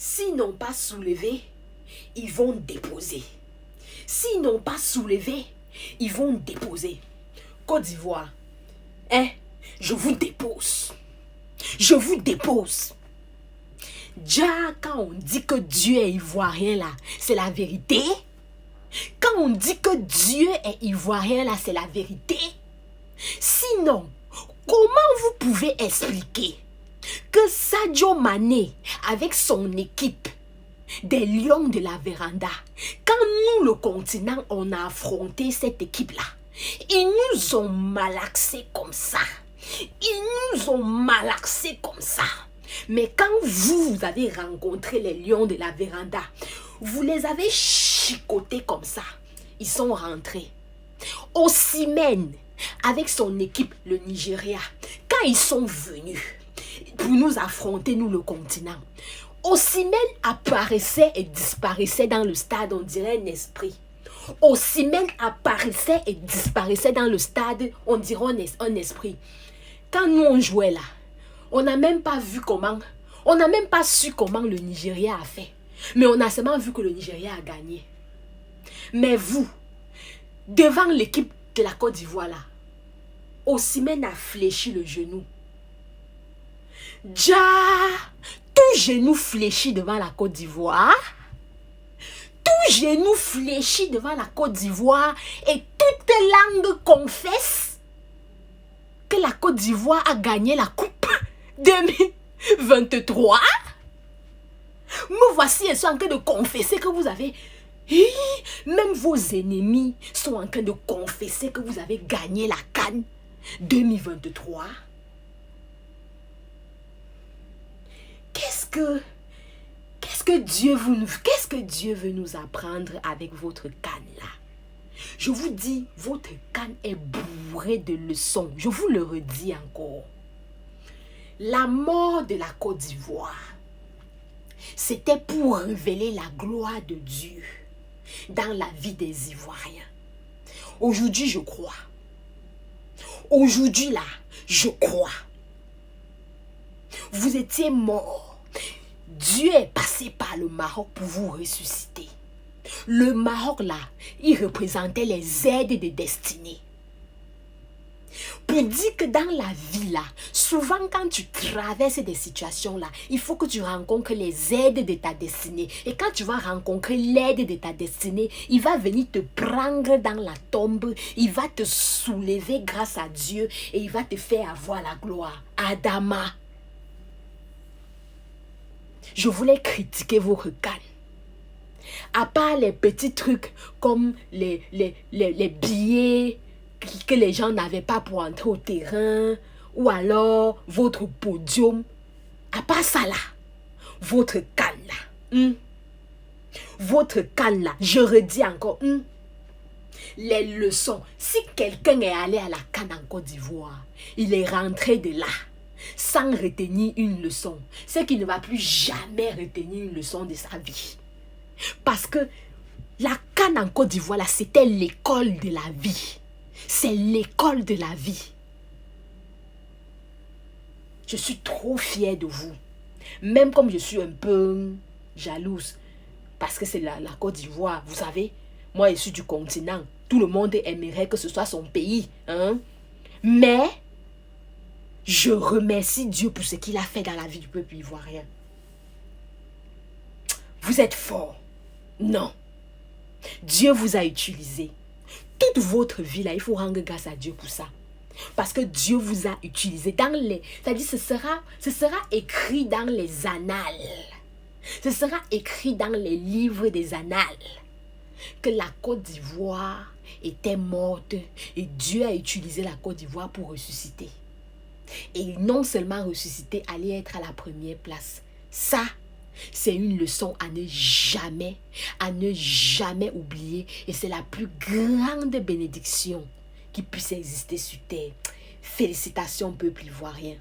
S'ils n'ont pas soulevé, ils vont déposer. S'ils n'ont pas soulevé, ils vont déposer. Côte d'Ivoire, je vous dépose. Je vous dépose. Déjà, quand on dit que Dieu est ivoirien là, c'est la vérité. Quand on dit que Dieu est ivoirien là, c'est la vérité. Sinon, comment vous pouvez expliquer que Sadio Mané, avec son équipe des Lions de la Véranda, quand nous, le continent, on a affronté cette équipe-là, ils nous ont malaxés comme ça. Ils nous ont malaxés comme ça. Mais quand vous avez rencontré les Lions de la Véranda, vous les avez chicotés comme ça. Ils sont rentrés. Osimhen, avec son équipe, le Nigeria, quand ils sont venus pour nous affronter, nous, le continent, Osimhen apparaissait et disparaissait dans le stade, on dirait un esprit. Osimhen apparaissait et disparaissait dans le stade, on dirait un esprit. Quand nous on jouait là, on n'a même pas vu comment, on n'a même pas su comment le Nigeria a fait. Mais on a seulement vu que le Nigeria a gagné. Mais vous, devant l'équipe de la Côte d'Ivoire là, Osimhen a fléchi le genou. Déjà, tout genou fléchi devant la Côte d'Ivoire. Tout genou fléchi devant la Côte d'Ivoire et toute langue confesse que la Côte d'Ivoire a gagné la Coupe 2023. Me voici et sont en train de confesser que vous avez... Même vos ennemis sont en train de confesser que vous avez gagné la CAN 2023. Qu'est-ce que Dieu veut nous apprendre avec votre CAN là? Je vous dis, votre CAN est bourré de leçons. Je vous le redis encore. La mort de la Côte d'Ivoire, c'était pour révéler la gloire de Dieu dans la vie des Ivoiriens. Aujourd'hui, je crois. Aujourd'hui, là, je crois. Vous étiez morts. Dieu est passé par le Maroc pour vous ressusciter. Le Maroc, là, il représentait les aides de destinée. Pour dire que dans la vie, là, souvent quand tu traverses des situations, là, il faut que tu rencontres les aides de ta destinée. Et quand tu vas rencontrer l'aide de ta destinée, il va venir te prendre dans la tombe, il va te soulever grâce à Dieu et il va te faire avoir la gloire. Adama. Je voulais critiquer vos regards. À part les petits trucs comme les billets que les gens n'avaient pas pour entrer au terrain, ou alors votre podium, à part ça là, votre CAN là, votre CAN là, je redis encore, les leçons. Si quelqu'un est allé à la CAN en Côte d'Ivoire, il est rentré de là sans retenir une leçon, c'est qu'il ne va plus jamais retenir une leçon de sa vie. Parce que la CAN en Côte d'Ivoire, là, c'était l'école de la vie. C'est l'école de la vie. Je suis trop fière de vous. Même comme je suis un peu jalouse. Parce que c'est la Côte d'Ivoire. Vous savez, moi je suis du continent. Tout le monde aimerait que ce soit son pays. Hein? Mais, je remercie Dieu pour ce qu'il a fait dans la vie du peuple ivoirien. Vous êtes forts. Non. Dieu vous a utilisé. Toute votre vie là, il faut rendre grâce à Dieu pour ça. Parce que Dieu vous a utilisé dans les... C'est-à-dire ce sera écrit dans les annales. Ce sera écrit dans les livres des annales. Que la Côte d'Ivoire était morte. Et Dieu a utilisé la Côte d'Ivoire pour ressusciter. Et non seulement ressusciter, aller être à la première place. Ça, c'est une leçon à ne jamais oublier. Et c'est la plus grande bénédiction qui puisse exister sur terre. Félicitations, peuple ivoirien.